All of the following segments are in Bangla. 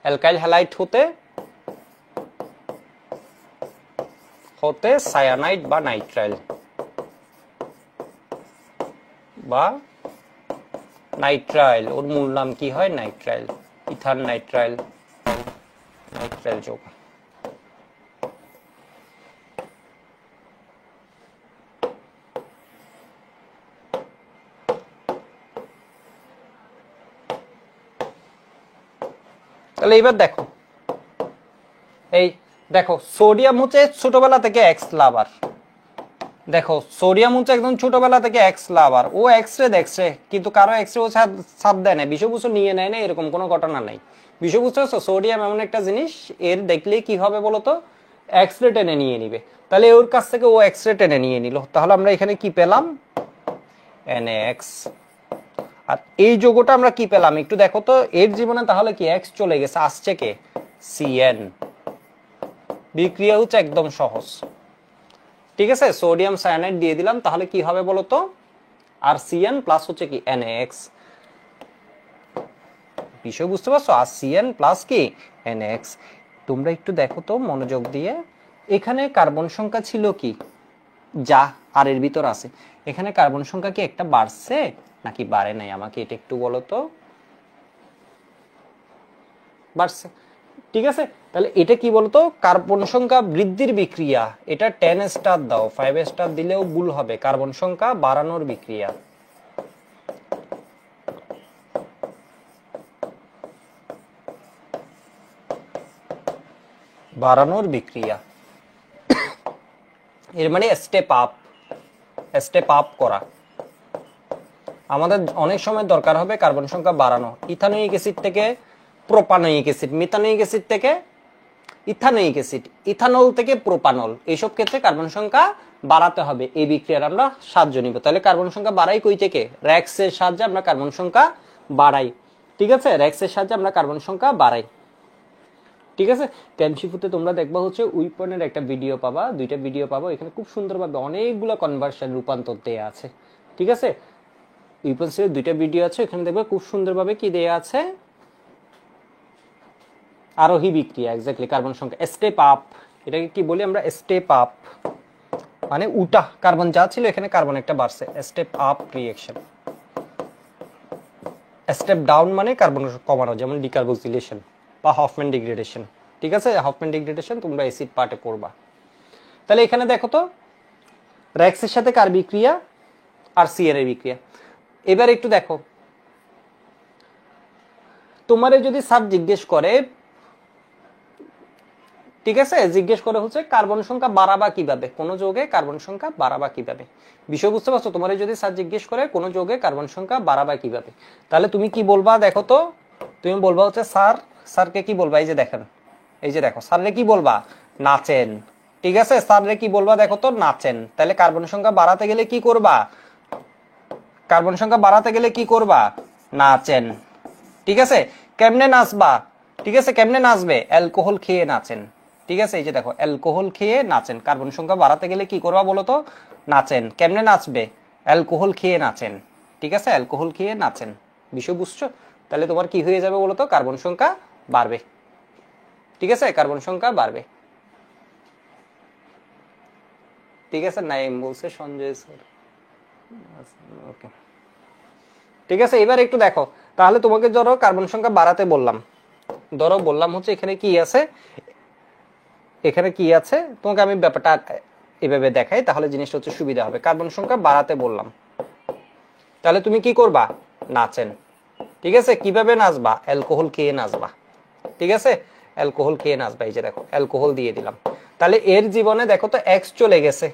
অ্যালকাইল হ্যালাইড হতে হতে সায়ানাইড বা নাইট্রাইল বা নাইট্রাইল, ওর মূল নাম কি হয়? নাইট্রাইল, ইথার নাইট্রাইল, নাইট্রাইল যৌগ। তাহলে এবার দেখো, এই দেখো সোডিয়াম হচ্ছে ছোটবেলা থেকে এক্স লাভার। দেখো সোডিয়াম হচ্ছে একদম ছোটবেলা থেকে এক্স লাভার, ও এক্স রে দেখছে কিন্তু কারো এক্স রে ও সাথ দেয় না, বিষয়বস্তু নিয়ে নেয় না, এরকম কোনো ঘটনা নাই। বিষয়বস্তু হচ্ছে সোডিয়াম এমন একটা জিনিস, এর দেখলে কি হবে বলতো, এক্স রে টেনে নিয়ে নিবে। তাহলে ওর কাছ থেকে ও এক্স রে টেনে নিয়ে নিল, তাহলে আমরা এখানে কি পেলাম? NaX। আর এই যৌগটা আমরা কি পেলাম একটু দেখো তো, এর জীবনে তাহলে কি এক্স চলে গেছে, আসছে কে? Cn। বিক্রিয়া হচ্ছে একদম সহজ, ঠিক আছে। সোডিয়াম সায়ানাইড দিয়ে দিলাম, তাহলে কি হবে বলতো, আর Cn প্লাস হচ্ছে কি NaX। বিষয় বুঝতে পারছো? আর Cn প্লাস কি NaX। তোমরা একটু দেখো তো মনোযোগ দিয়ে, এখানে কার্বন সংখ্যা ছিল কি, যা আর এর ভিতর আছে, এখানে কার্বন সংখ্যা কি একটা বাড়ছে নাকি বাড়ে নাই? আমাকে এটা একটু বলো তো। বাড়ছে, ঠিক আছে। তাহলে এটা কি বলতো, কার্বন সংখ্যা বৃদ্ধির বিক্রিয়া। এটা 10 স্টার দাও, 5 স্টার দিলেও ভুল হবে। কার্বন সংখ্যা বাড়ানোর বিক্রিয়া, বাড়ানোর বিক্রিয়া, এর মানে স্টেপ আপ করা। আমাদের অনেক সময় দরকার হবে কার্বন সংখ্যা বাড়ানো, ইথানোয়িক অ্যাসিড থেকে প্রোপানোয়িক অ্যাসিড, মিথানোয়িক অ্যাসিড থেকে ইথানোয়িক অ্যাসিড, ইথানল থেকে প্রোপানল, এইসব ক্ষেত্রে কার্বন সংখ্যা বাড়াতে হবে। এই বিক্রিয়ার আমরা সাহায্য নিব। তাহলে কার্বন সংখ্যা বাড়াই কই থেকে? র্যাক্সের সাহায্যে আমরা কার্বন সংখ্যা বাড়াই, ঠিক আছে। র্যাক্সের সাহায্যে আমরা কার্বন সংখ্যা বাড়াই, ঠিক আছে। কেমশিফুতে তোমরা দেখবা হচ্ছে উইপনের একটা ভিডিও পাবা, দুইটা ভিডিও পাবো, এখানে খুব সুন্দরভাবে অনেকগুলো কনভার্সন রূপান্তর দেয়া আছে, ঠিক আছে। উইপন সিরিজের দুইটা ভিডিও আছে, এখানে দেখবা খুব সুন্দরভাবে কি দেয়া আছে, আরোহী বিক্রিয়া, এক্স্যাক্টলি কার্বন সংখ্যা স্টেপ আপ। এটাকে কি বলি আমরা? স্টেপ আপ, মানে উটা, কার্বন যা ছিল এখানে কার্বন একটা বাড়ছে, step up reaction. Step down মানে কার্বন কমানো, যেমন ডিকার্বক্সিলেশন বা হফম্যান ডিগ্রেডেশন, ঠিক আছে। হফম্যান ডিগ্রেডেশন তোমরা অ্যাসিড পার্টে পড়বা। তাহলে এখানে দেখো তো, র্যাক্সের সাথে কার বিক্রিয়া? আর Cn এর বিক্রিয়া। এবার একটু দেখো, তোমারে যদি স্যার জিজ্ঞেস করে, ঠিক আছে, জিজ্ঞেস করে হচ্ছে কার্বন সংখ্যা বাড়াবা কিভাবে, কোন যৌগে কার্বন সংখ্যা বাড়াবা কিভাবে, বিষয় বুঝতে পারছো? তোমার যদি স্যার জিজ্ঞেস করে কোন যৌগে কার্বন সংখ্যা বাড়াবা কিভাবে, তাহলে তুমি কি বলবা দেখো তো? তুমি বলবা হচ্ছে স্যারকে কি বলবা? এই যে দেখেন, এই যে দেখো, স্যাররে কি বলবা? নাচেন, ঠিক আছে। স্যাররে কি বলবা দেখো তো? নাচেন। তাহলে কার্বন সংখ্যা বাড়াতে গেলে কি করবা? কার্বন সংখ্যা বাড়াতে গেলে কি করবা? নাচেন, ঠিক আছে। কেমনে নাচবা? ঠিক আছে, কেমনে নাচবে? অ্যালকোহল খেয়ে নাচেন, ঠিক আছে। এই যে দেখো, অ্যালকোহল খেয়ে নাচেন। কার্বন সংখ্যা বাড়াতে গেলে কি করবা বলো তো? নাচেন। কেমনে নাচবে? অ্যালকোহল খেয়ে নাচেন, ঠিক আছে। অ্যালকোহল খেয়ে নাচেন, বিষয় বুঝছো? তাহলে তোমার কি হয়ে যাবে বলো তো? কার্বন সংখ্যা বাড়বে, ঠিক আছে। কার্বন সংখ্যা বাড়বে, ঠিক আছে। নাইম বলছে সঞ্জয় স্যার, ওকে, ঠিক আছে। এবার একটু দেখো, তাহলে তোমাকে ধরো কার্বন সংখ্যা বাড়াতে বললাম, ধরো বললাম হচ্ছে এখানে কি আছে, এখানে কি আছে, তোমাকে আমি ব্যাপারটা এভাবে দেখাই, তাহলে জিনিসটা হচ্ছে সুবিধা হবে। কার্বন সংখ্যা বাড়াতে বললাম, তাহলে তুমি কি করবা? নাচেন, ঠিক আছে। কিভাবে নাচবা? অ্যালকোহল খেয়ে নাচবা, ঠিক আছে। অ্যালকোহল খেয়ে নাচবা, এই যে দেখো অ্যালকোহল দিয়ে দিলাম। তাহলে এর জীবনে দেখো তো এক্স চলে গেছে,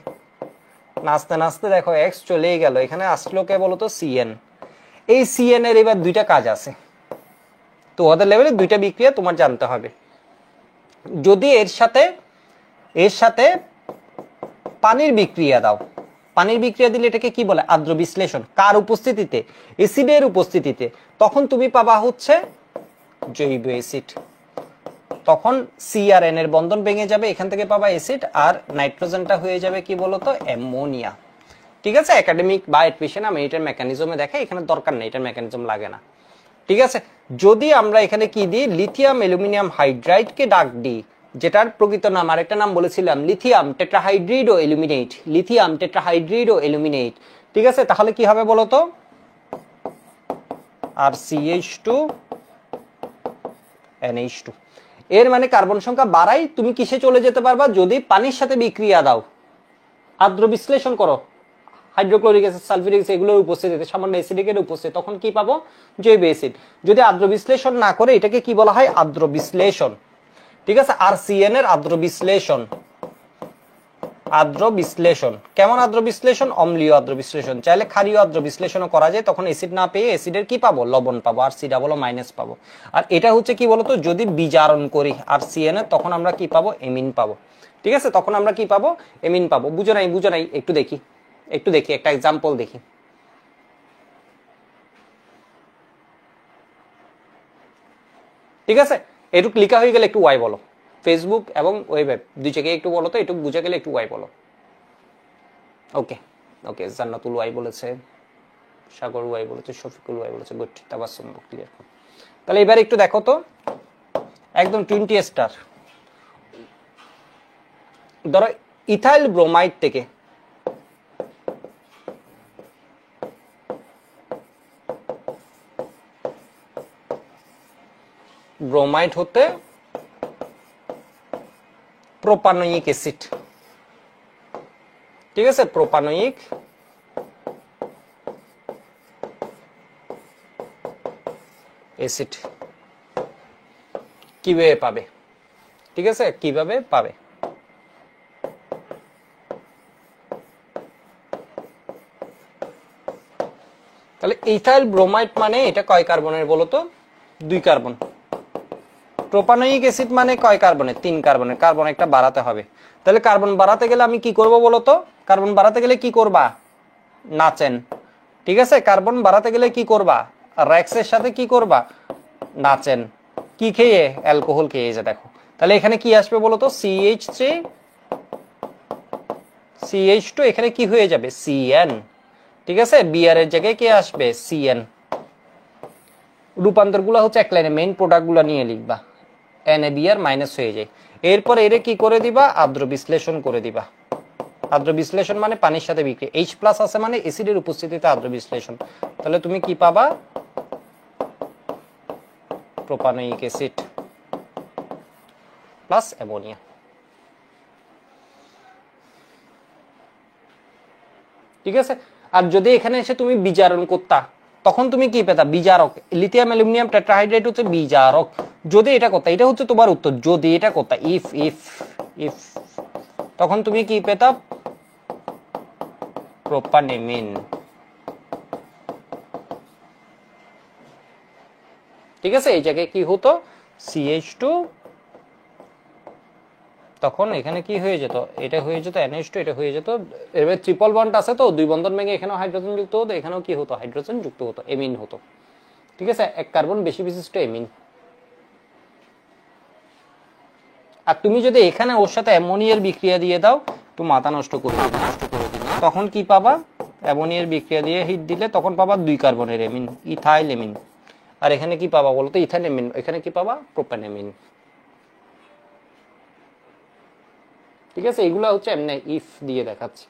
নাচতে নাচতে দেখো এক্স চলেই গেল, এখানে আসলো কে বলতো? Cn। এই Cn এর এবার দুইটা কাজ আছে, তো ওদের লেভেলে দুইটা বিক্রিয়া তোমার জানতে হবে। যদি এর সাথে পানির বিক্রিয়া দাও, পানির বিক্রিয়া দিলে এটাকে কি বলে? আর্দ্র বিশ্লেষণ। কার উপস্থিতিতে? অ্যাসিডের উপস্থিতিতে। তখন তুমি পাবা হচ্ছে জৈব অ্যাসিড। তখন সি আর এন এর বন্ধন ভেঙে যাবে, এখান থেকে পাবা অ্যাসিড, আর নাইট্রোজেনটা হয়ে যাবে কি বলতো? অ্যামোনিয়া, ঠিক আছে। একাডেমিক বা এডমিশন আমি এটার মেকানিজমে দেখাই, এখানে দরকার নেই, এটার মেকানিজম লাগে না, ঠিক আছে, যদি আমরা এখানে কি দিই, লিথিয়াম অ্যালুমিনিয়াম হাইড্রাইডকে ডাক দিই, যেটার প্রকৃত নাম আরেকটা নাম বলেছিলাম লিথিয়াম টেট্রাহাইড্রিডো অ্যালুমিনেট, লিথিয়াম টেট্রাহাইড্রিডো অ্যালুমিনেট। ঠিক আছে, তাহলে কি হবে বলো তো, আর CH2 NH2। এর মানে কার্বন সংখ্যা বাড়াই, তুমি কিসে চলে যেতে পারবা, যদি পানির সাথে বিক্রিয়া দাও, আর্দ্র বিশ্লেষণ করো, হাইড্রোক্লোরিক অ্যাসিড, সালফিউরিক অ্যাসিড এগুলোর উপস্থিতিতে সামান্য অ্যাসিডিকের উপস্থিতি, তখন কি পাবো, জৈব অ্যাসিড। যদি আর্দ্র বিশ্লেষণ না করে, এটাকে কি বলা হয়, আর্দ্র বিশ্লেষণ। ঠিক আছে, আর CN এর আর্দ্র বিশ্লেষণ, আর্দ্র বিশ্লেষণ কেমন, আর্দ্র বিশ্লেষণ অম্লীয় আর্দ্র বিশ্লেষণ, চাইলে ক্ষারীয় আর্দ্র বিশ্লেষণও করা যায়, তখন অ্যাসিড না পেয়ে অ্যাসিডের কি পাবো, লবণ পাবো, আর C+- পাবো। আর এটা হচ্ছে কি বলতো, যদি বিজারণ করি আর CN এর, তখন আমরা কি পাবো, এমিন পাবো। ঠিক আছে, তখন আমরা কি পাবো, এমিন পাবো। বুঝো নাই, বুঝো নাই, একটু দেখি, একটু দেখি, একটা এক্সাম্পল দেখি। ঠিক আছে, এটুক লিখা হয়ে গেলে একটু ওয়াই বলো, ফেসবুক এবং ওয়েবে দুই জায়গায় একটু বলো তো, এটুক বুঝে গেলে একটু ওয়াই বলো। ওকে ওকে, জান্নাতুল ওয়াই বলেছে, সাগর ওয়াই বলেছে, শফিকুল ওয়াই বলেছে, গুড, তাবাসসুম ক্লিয়ার। তাহলে এবার একটু দেখো তো, একদম 20 স্টার। ধরো ইথাইল ব্রোমাইড থেকে ব্রোমাইড হতে প্রোপানোয়িক অ্যাসিড। ঠিক আছে, প্রোপানোয়িক অ্যাসিড কিভাবে পাবে, ঠিক আছে, কিভাবে পাবে। তাহলে ইথাইল ব্রোমাইড মানে এটা কয় কার্বনের বলো তো, 2 কার্বন। প্রোপানোয়িক অ্যাসিড মানে কয় কার্বনের, 3 কার্বনের, কার্বন একটা বাড়াতে হবে। তাহলে কার্বন বাড়াতে গেলে আমি কি করব বলো তো, কার্বন বাড়াতে গেলে কি করবা, নাচেন। ঠিক আছে, কার্বন বাড়াতে গেলে কি করবা, রেক্সের সাথে কি করবা, নাচেন। কি খেয়ে, অ্যালকোহল খেয়ে, যে দেখো। তাহলে এখানে কি আসবে বলো তো, CH3 CH2, এখানে কি হয়ে যাবে, CN। ঠিক আছে, বিআর এর জায়গায় কি আসবে, CN। রূপান্তরগুলো হচ্ছে এক লাইনে, মেইন প্রোডাক্টগুলো নিয়ে লিখবা, NaBr মাইনাস হয়ে যায়। এরপর এরে কি করে দিবা, আর্দ্র বিশ্লেষণ করে দিবা। আর্দ্র বিশ্লেষণ মানে পানির সাথে বিক্রিয়া, H+ আছে মানে অ্যাসিডের উপস্থিতিতে আর্দ্র বিশ্লেষণ। তাহলে তুমি কি পাবা, প্রোপানোয়িক অ্যাসিড প্লাস অ্যামোনিয়া। ঠিক আছে, আর যদি এখানে এসে তুমি বিজারণ করতা, তখন তুমি কি পেতা, বিজারক। লিথিয়াম অ্যালুমিনিয়াম টেট্রাহাইড্রাইড হচ্ছে বিজারক। যদি এটা করতা, এটা হচ্ছে তোমার উত্তর, যদি এটা করতা, ইফ ইফ ইফ, তখন তুমি কি পেতা, প্রোপানেমিন। ঠিক আছে, এই জায়গায় কি হতো, CH2, তখন এখানে কি হয়ে যেত, এটা হয়ে যেত NH2, এটা হয়ে যেত, এবার ট্রিপল বন্ড আছে তো, 2 বন্ধন ভেঙে এখানেও হাইড্রোজেন যুক্ত হতো, এখানেও কি হতো, হাইড্রোজেন যুক্ত হতো, এমিন হতো। ঠিক আছে, 1 কার্বন বেশি বিশিষ্ট এমিন। আর তুমি যদি এখানে ওর সাথে অ্যামোনিয়ার বিক্রিয়া দিয়ে দাও, তো মাথা নষ্ট করে দিবে, তখন কি পাবা, অ্যামোনিয়ার বিক্রিয়া দিয়ে হিট দিলে তখন পাবা 2 কার্বনের এমিন, ইথাইল এমিন। আর এখানে কি পাবা বলতো, ইথাইল এমিন, এখানে কি পাবা, প্রোপানেমিন। ঠিক আছে, এগুলা হচ্ছে এমনি ইফ দিয়ে দেখাচ্ছি।